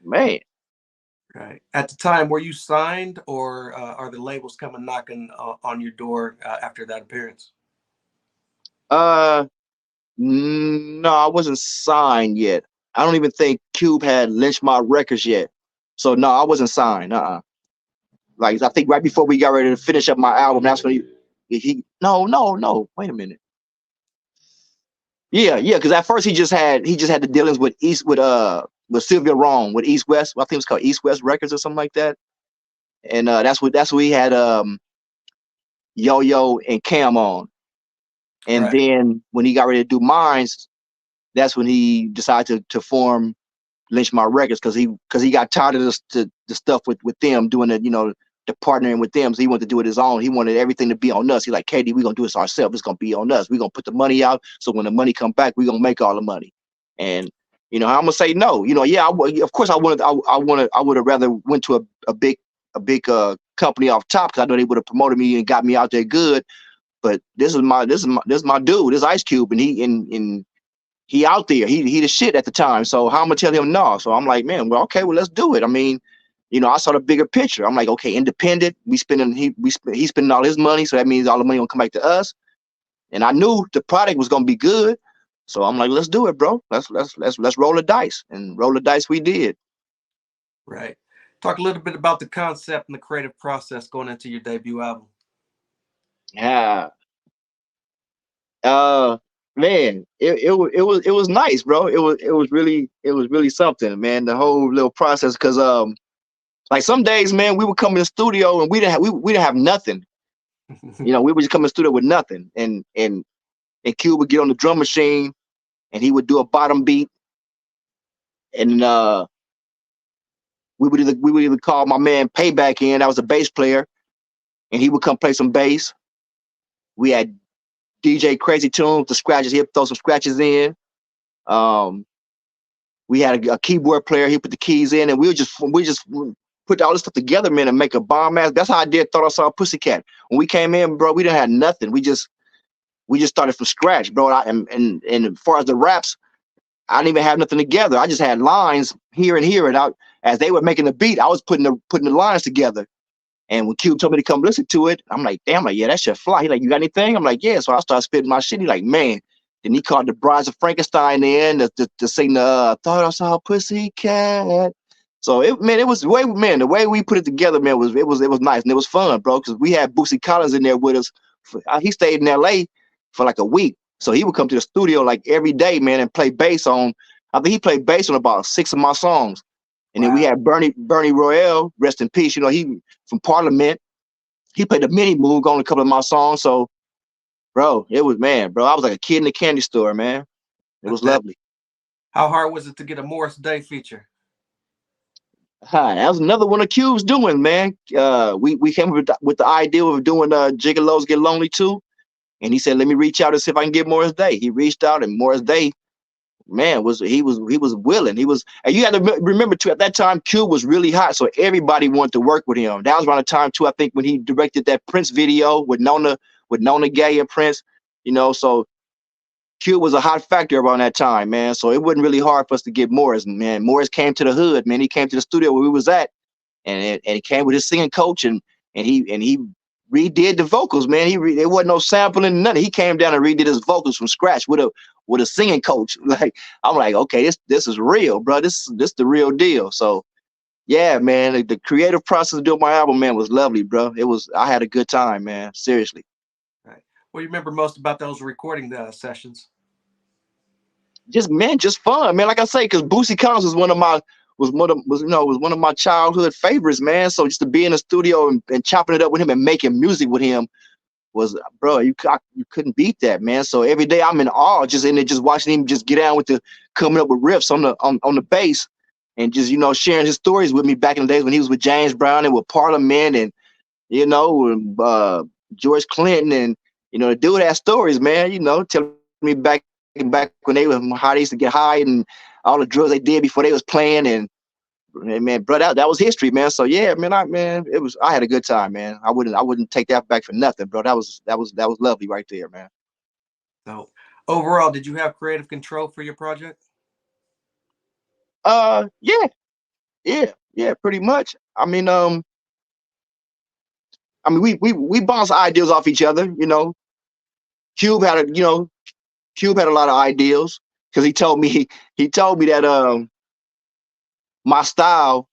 Man. Right. At the time, were you signed, or are the labels coming knocking on your door after that appearance? Uh, no, I wasn't signed yet. I don't even think Cube had lynched my records yet. So no, I wasn't signed. Like I think right before we got ready to finish up my album, that's when he no. Wait a minute. Yeah. Because at first he just had the dealings with with Sylvia Wrong with East West. I think it was called East West Records or something like that. And that's what he had Yo Yo and Cam on. And Right. then when he got ready to do Mines, that's when he decided to form Lynch My Records because he got tired of the stuff with them doing the partnering with them. So he wanted to do it his own. He wanted everything to be on us. He's like, K-Dee, we're gonna do this ourselves. It's gonna be on us. We're gonna put the money out. So when the money come back, we're gonna make all the money. And I'm gonna say no. Yeah, of course I would have rather went to a big company off top because I know they would have promoted me and got me out there good. But this is my dude, this Ice Cube, and he out there. He the shit at the time. So how I'm gonna tell him no? So I'm like, man, well, okay, well, let's do it. I mean, I saw the bigger picture. I'm like, okay, independent. He's spending all his money, so that means all the money gonna come back to us. And I knew the product was gonna be good. So I'm like, let's do it, bro. Let's roll the dice. And roll the dice we did. Right. Talk a little bit about the concept and the creative process going into your debut album. Yeah. Uh Man, it was nice, bro. It was really something, man. The whole little process, because like some days, man, we would come in the studio and we didn't have nothing. We would just come in the studio with nothing, and Q would get on the drum machine and he would do a bottom beat, and we would either call my man Payback in, that was a bass player, and he would come play some bass. We had DJ Crazy Tunes, the scratches, he'd throw some scratches in. Um, we had a keyboard player, he put the keys in, and we just put all this stuff together, man, and make a bomb ass. That's how I did Thought I Saw a Pussycat. When we came in, bro, we didn't have nothing. We just started from scratch, bro. And as far as the raps, I didn't even have nothing together. I just had lines here and here, and as they were making the beat, I was putting the lines together. And when Cube told me to come listen to it, I'm like, damn, like, yeah, that shit fly. He like, you got anything? I'm like, yeah. So I started spitting my shit. He like, man. Then he called the Brides of Frankenstein in to sing the Thought I Saw a Pussycat. So the way we put it together, man, it was nice and it was fun, bro. Because we had Boosie Collins in there with us. He stayed in L.A. for like a week, so he would come to the studio like every day, man, and play bass on. I think he played bass on about 6 of my songs. And then we Wow. had Bernie Royale, rest in peace. He from Parliament. He played the mini moog on a couple of my songs. So, bro, it was, man, bro. I was like a kid in the candy store, man. It I was bet. lovely. How hard was it to get a Morris Day feature? Hi, that was another one of Q's doing, man. We came up with the idea of doing Gigolos Get Lonely too. And he said, let me reach out and see if I can get Morris Day. He reached out, and Morris Day, man, he was willing. And you had to remember too, at that time, Q was really hot, so everybody wanted to work with him. That was around the time too, I think, when he directed that Prince video with Nona Gay and Prince. So Q was a hot factor around that time, man. So it wasn't really hard for us to get Morris, man. Morris came to the hood, man. He came to the studio where we was at, and he came with his singing coach, and he redid the vocals, man. There wasn't no sampling, nothing. He came down and redid his vocals from scratch with a singing coach. Like, I'm like, okay, this is real, bro. This the real deal. So yeah, man, the creative process of doing my album, man, was lovely, bro. I had a good time, man. Seriously. Right. What do you remember most about those recording sessions? Just fun, man. Like I say, because Boosie Collins was one of my childhood favorites, man. So just to be in the studio and chopping it up with him and making music with him was, bro, you couldn't beat that, man. So every day I'm in awe, just in there, just watching him just get down with the coming up with riffs on the bass, and just sharing his stories with me back in the days when he was with James Brown and with Parliament, and George Clinton, and the dude had stories, man. Telling me back when they were how they used to get high and all the drugs they did before they was playing, and man, bro, that was history, man. So yeah, I had a good time, man. I wouldn't take that back for nothing, bro. That was lovely right there, man. So, overall, did you have creative control for your project? Yeah, yeah, pretty much. We bounce ideas off each other. Cube had a, you know, Cube had a lot of ideas because he told me that my style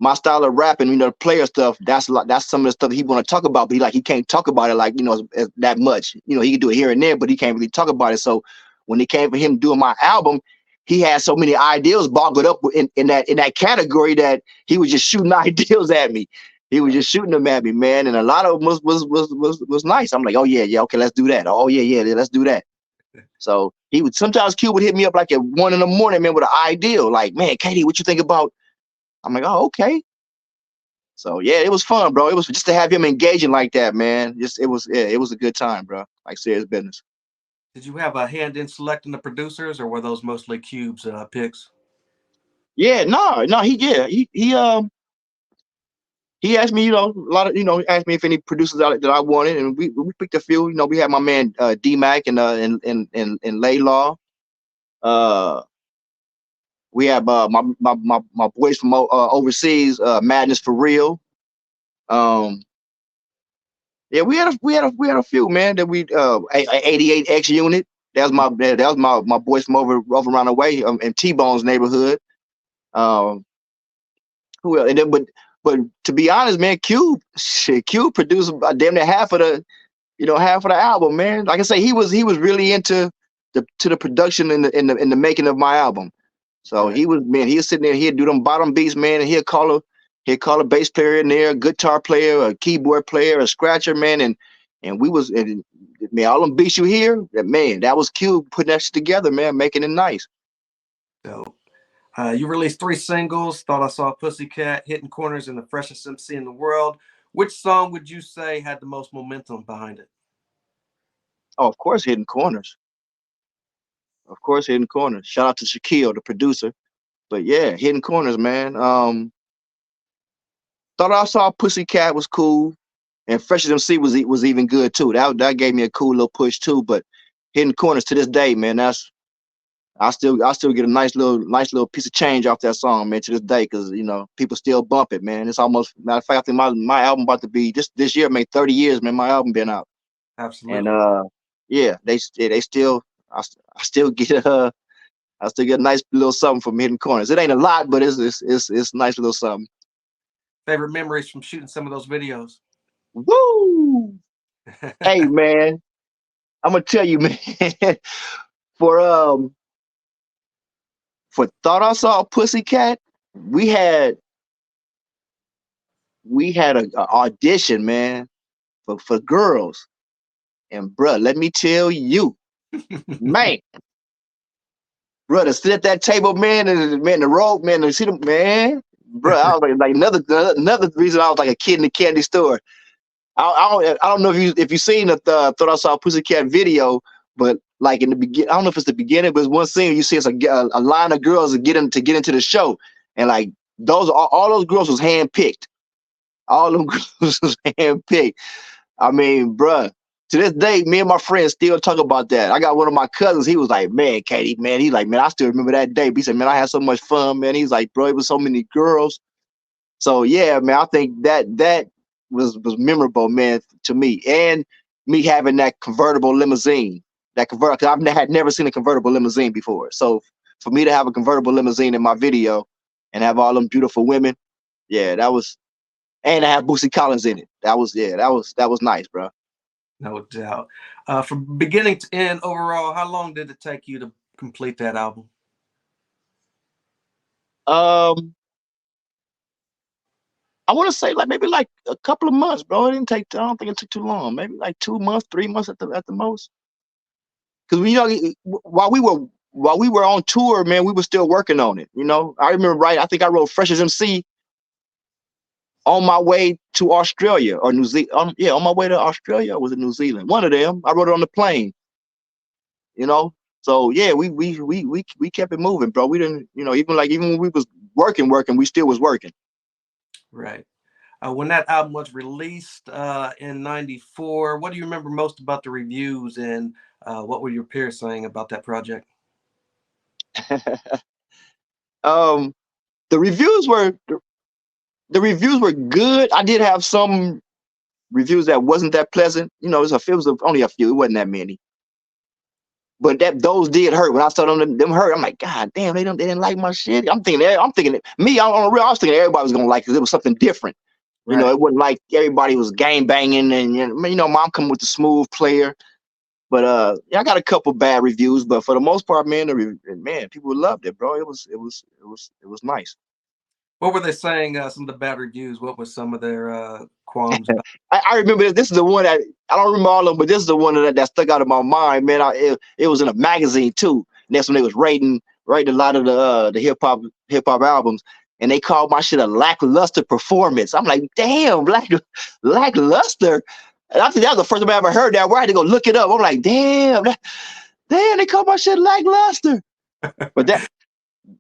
my style of rapping, player stuff, that's some of the stuff he want to talk about, but he can't talk about it like, as that much. He can do it here and there, but he can't really talk about it. So when it came for him doing my album, he had so many ideas boggled up in that category that he was just shooting ideas at me. He was just shooting them at me, man, and a lot of them was nice. I'm like, oh yeah, okay, let's do that. Oh yeah, let's do that. So he would sometimes Q would hit me up like at 1 in the morning, man, with an idea, like, man, K-Dee, what you think about? I'm like, oh, okay. So yeah, it was fun, bro. It was just to have him engaging like that, man. It was a good time, bro. Like serious business. Did you have a hand in selecting the producers, or were those mostly Cube's picks? Yeah, no, he asked me, a lot of, asked me if any producers that I wanted, and we picked a few. We had my man D Mac and Laylaw. Uh, we have my boys from overseas, Madness for Real. Um, Yeah, we had a few, man. That 88 X Unit. That was my boys from over around the way, in T Bone's neighborhood. Um, who else? And then, but to be honest, man, Cube produced about damn near half of the album, man. Like I say, he was really into the production and the making of my album. So Right. he was sitting there, he'd do them bottom beats, man, and he'd call a bass player in there, a guitar player, a keyboard player, a scratcher, man, and man, all them beats you hear, man, that was Cube putting that shit together, man, making it nice. So you released 3 singles: "Thought I Saw a Pussycat," "Hitting Corners," and "The Freshest MC in the World." Which song would you say had the most momentum behind it? Oh, of course, Hidden Corners. Of course, Hidden Corners. Shout out to Shaquille, the producer. But yeah, Hidden Corners, man. Thought I Saw a Pussycat was cool. And Fresh as MC was even good too. That gave me a cool little push too. But Hidden Corners to this day, man, I still get a nice little piece of change off that song, man, to this day, because people still bump it, man. It's almost, matter of fact, I think my album about to be this year made 30 years, man. My album been out, and Absolutely. yeah, they still I still get a nice little something from Hidden Corners. It ain't a lot, but it's a nice little something. Favorite memories from shooting some of those videos? Woo! Hey, man, I'm gonna tell you, man. for um for Thought I Saw a Pussycat, we had a audition, man, for girls. And bruh, let me tell you, man, bruh, to sit at that table, man, and man, the rope, man, to see them, man, bruh, I was like another reason I was like a kid in the candy store. I don't know if you seen the Thought I Saw a Pussycat video, but like in the beginning, I don't know if it's the beginning, but it's one scene you see it's a line of girls that get into the show, and like all those girls was handpicked. All them girls was handpicked. I mean, bruh, to this day, me and my friends still talk about that. I got one of my cousins. He was like, man, K-Dee, man. He's like, man, I still remember that day. But he said, man, I had so much fun, man. He's like, bro, it was so many girls. So yeah, man, I think that was memorable, man, to me, and me having that convertible limousine. That convertible, because had never seen a convertible limousine before. So for me to have a convertible limousine in my video and have all them beautiful women, yeah, that was, and I have Boosie Collins in it. That was nice, bro. No doubt. From beginning to end, overall, how long did it take you to complete that album? Um, I want to say like maybe like a couple of months, bro. It didn't take. I don't think it took too long. Maybe like 2 months, 3 months at the most. Because while we were on tour, man, we were still working on it. I remember, right. I think I wrote Fresh as MC on my way to Australia or New Zealand. Yeah, on my way to Australia, or was it New Zealand? One of them. I wrote it on the plane. You know. So yeah, we kept it moving, bro. We didn't, even when we was working, we still was working. Right. When that album was released in '94, what do you remember most about the reviews, and what were your peers saying about that project? Um, the reviews were the reviews were good. I did have some reviews that wasn't that pleasant. It was only a few. It wasn't that many. But those did hurt when I saw them hurt. I'm like, God damn, they didn't like my shit. I'm thinking me on the real. I was thinking everybody was gonna like it because it was something different. Right. It wasn't like everybody was gang banging and mom coming with the smooth player. But yeah, I got a couple bad reviews, but for the most part, man, people loved it, bro. It was nice. What were they saying? Some of the bad reviews. What was some of their qualms about? I remember this is the one that I don't remember all of them, but this is the one that stuck out of my mind, man. It was in a magazine too. And that's when they was rating a lot of the hip hop albums, and they called my shit a lackluster performance. I'm like, damn, lackluster. And I think that was the first time I ever heard that. Where I had to go look it up. I'm like, damn, they called my shit lackluster. But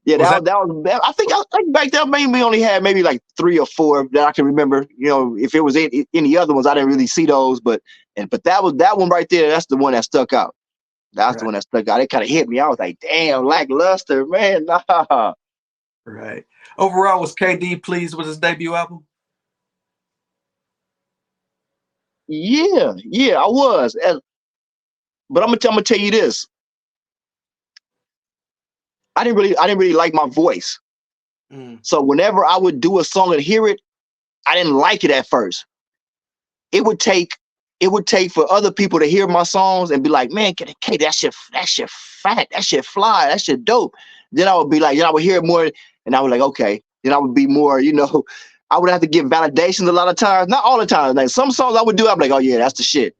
yeah, Was that that was bad. I think back then maybe only had maybe like 3 or 4 that I can remember. If it was any other ones, I didn't really see those. But that one right there. That's the one that stuck out. That's the right? one that stuck out. It kind of hit me. I was like, damn, lackluster, man. Nah. Right. Overall, was K-Dee pleased with his debut album? Yeah, I was. But I'm gonna tell you this. I didn't really like my voice. Mm, So whenever I would do a song and hear it, I didn't like it at first. it would take it would take for other people to hear my songs and be like, man, K, that shit fat, that shit fly, that shit dope. Then I would be like, I would hear it more, and I was like, okay. Then I would be more, I would have to give validations a lot of times, not all the time. Like some songs I would do, I'd be like, oh yeah, that's the shit.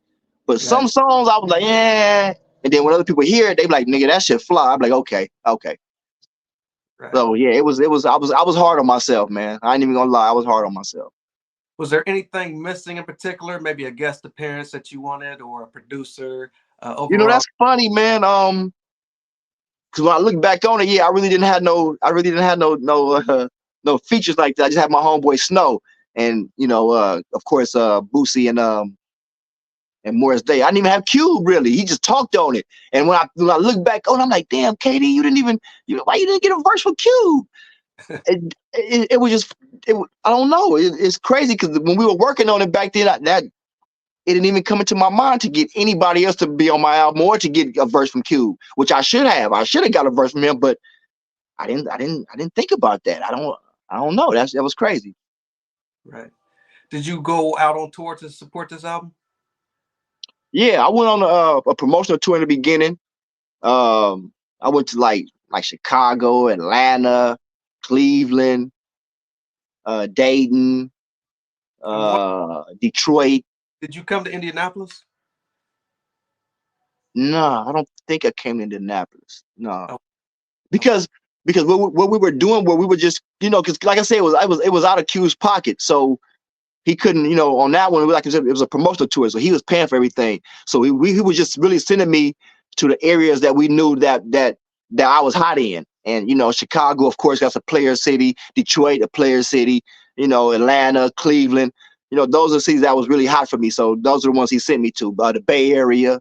But right. some songs I was like, yeah. And then when other people hear it, they be like, nigga, that shit fly. I'm like, okay. Right. So yeah, I was hard on myself, man. I ain't even gonna lie, I was hard on myself. Was there anything missing in particular? Maybe a guest appearance that you wanted, or a producer? Overall, That's funny, man. Because when I look back on it, yeah, I really didn't have no features like that. I just had my homeboy Snow, and of course, Boosie and Morris Day. I didn't even have Cube really. He just talked on it. And when I look back on it, I'm like, damn, K-Dee, you didn't even, why you didn't get a verse for Cube? It was just, I don't know. It's crazy because when we were working on it back then, that it didn't even come into my mind to get anybody else to be on my album or to get a verse from Cube, which I should have. I should have got a verse from him, but I didn't think about that. I don't know. That was crazy. right? Did you go out on tour to support this album? Yeah, I went on a promotional tour in the beginning. I went to like Chicago, Atlanta, Cleveland, Dayton, And what Detroit. did you come to Indianapolis? No, I don't think I came to Indianapolis. No, Oh, okay. because what we were doing, where we were just because like I said, it was out of Q's pocket, so he couldn't, on that one, like I said, it was a promotional tour, so he was paying for everything. So he was just really sending me to the areas that we knew that I was hot in. And Chicago, of course, that's a player city. Detroit, a player city. Atlanta, Cleveland. Those are cities that was really hot for me. So those are the ones he sent me to. The Bay Area.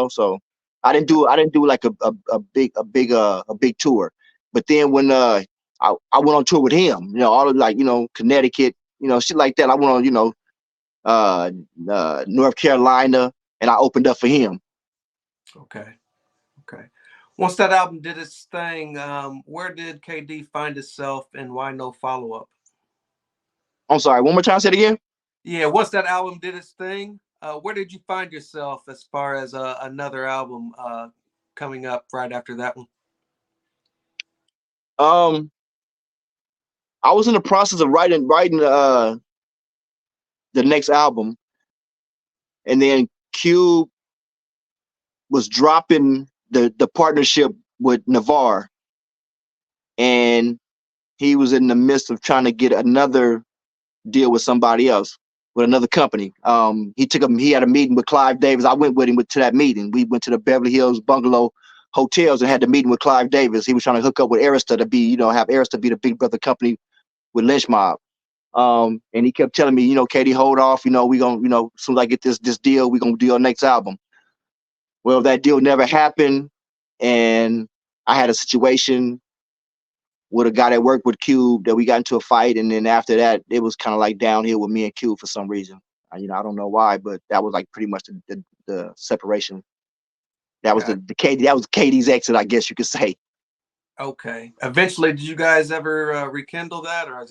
So I didn't do like a big tour. But then when I went on tour with him, all of like Connecticut, shit like that. I went on, uh, North Carolina, and I opened up for him. Okay. Okay. Once that album did its thing, where did K-Dee find itself, and why no follow up? I'm sorry, one more time, say it again. Yeah, once that album did its thing, where did you find yourself as far as another album coming up right after that one? Um, I was in the process of writing the next album, and then Cube was dropping the partnership with Navarre, and he was in the midst of trying to get another deal with somebody else, with another company. He had a meeting with Clive Davis. I went with him to that meeting. We went to the Beverly Hills Bungalow Hotels and had the meeting with Clive Davis. He was trying to hook up with Arista to be, have Arista be the big brother company with Lynch Mob. And he kept telling me, K-Dee, hold off. We gonna, as soon as I get this deal, we gonna do your next album. Well, that deal never happened, and I had a situation with a guy that worked with Cube that we got into a fight, and then after that, it was kind of like downhill with me and Cube for some reason. I don't know why, but that was like pretty much the separation. That was Got the K-Dee, that was K-Dee's exit, I guess you could say. Okay. Eventually, did you guys ever rekindle that, or is it